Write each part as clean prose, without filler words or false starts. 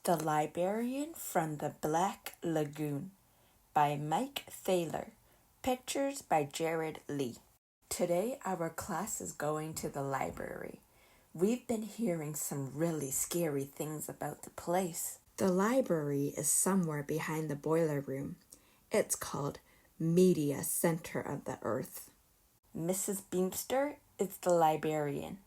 The Librarian from the Black Lagoon by Mike Thaler. Pictures by Jared Lee. Today our class is going to the library. We've been hearing some really scary things about the place. The library is somewhere behind the boiler room. It's called Media Center of the Earth. Mrs. Beamster is the librarian.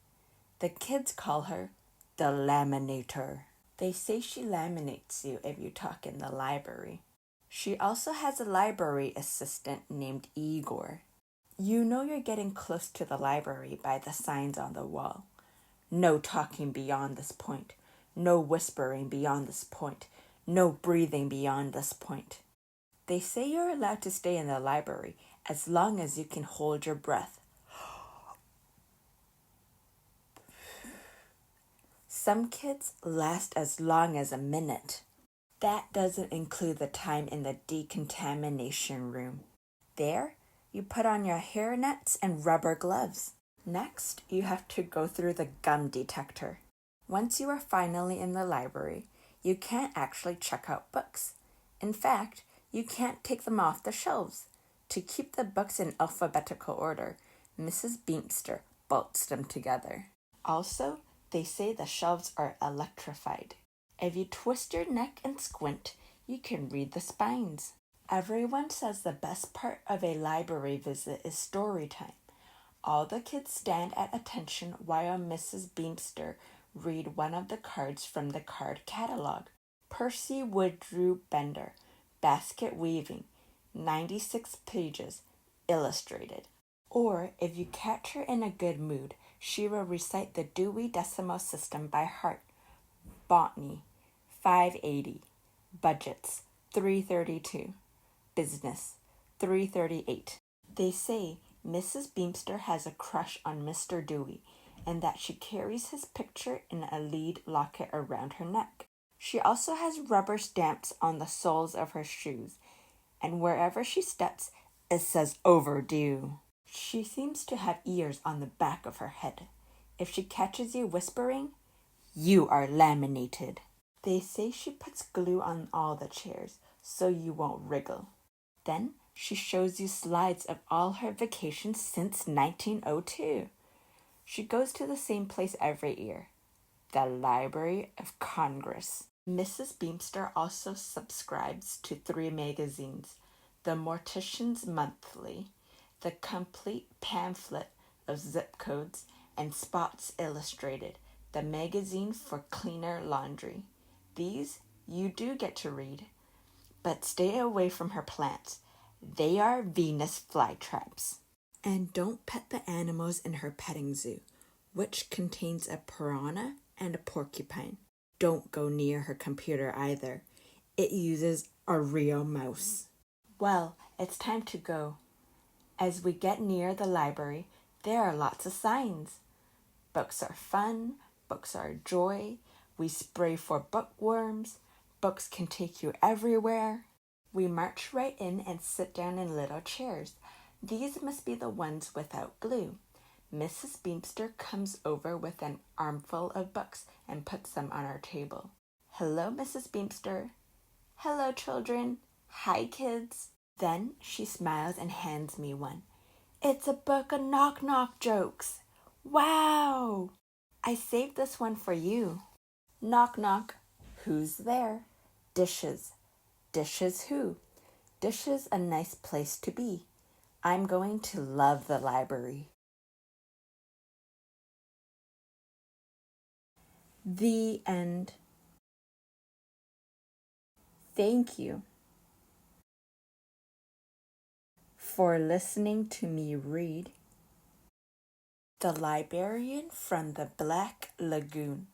The kids call her the Laminator. They say she laminates you if you talk in the library. She also has a library assistant named Igor. You know you're getting close to the library by the signs on the wall. No talking beyond this point. No whispering beyond this point. No breathing beyond this point. They say you're allowed to stay in the library as long as you can hold your breath. Some kids last as long as a minute. That doesn't include the time in the decontamination room. There, you put on your hair nets and rubber gloves. Next, you have to go through the gum detector. Once you are finally in the library, you can't actually check out books. In fact, you can't take them off the shelves. To keep the books in alphabetical order, Mrs. Beamster bolts them together. Also, they say the shelves are electrified. If you twist your neck and squint, you can read the spines. Everyone says the best part of a library visit is story time. All the kids stand at attention while Mrs. Beamster read one of the cards from the card catalog. Percy Woodrow Bender, basket weaving, 96 pages, illustrated. Or, if you catch her in a good mood, she will recite the Dewey Decimal System by heart. Botany, 580. Budgets, 332. Business, 338. They say Mrs. Beamster has a crush on Mr. Dewey and that she carries his picture in a lead locket around her neck. She also has rubber stamps on the soles of her shoes, and wherever she steps, it says overdue. She seems to have ears on the back of her head. If she catches you whispering, you are laminated. They say she puts glue on all the chairs so you won't wriggle. Then she shows you slides of all her vacations since 1902. She goes to the same place every year, the Library of Congress. Mrs. Beamster also subscribes to 3 magazines, the Mortician's Monthly, the complete pamphlet of zip codes, and Spots Illustrated, the magazine for cleaner laundry. These you do get to read, but stay away from her plants. They are Venus flytraps. And don't pet the animals in her petting zoo, which contains a piranha and a porcupine. Don't go near her computer either. It uses a real mouse. Well, it's time to go. As we get near the library, there are lots of signs. Books are fun, books are joy, we spray for bookworms, books can take you everywhere. We march right in and sit down in little chairs. These must be the ones without glue. Mrs. Beamster comes over with an armful of books and puts them on our table. Hello, Mrs. Beamster. Hello, children. Hi, kids. Then she smiles and hands me one. It's a book of knock-knock jokes. Wow! I saved this one for you. Knock-knock. Who's there? Dishes. Dishes who? Dishes a nice place to be. I'm going to love the library. The end. Thank you for listening to me read The Librarian from the Black Lagoon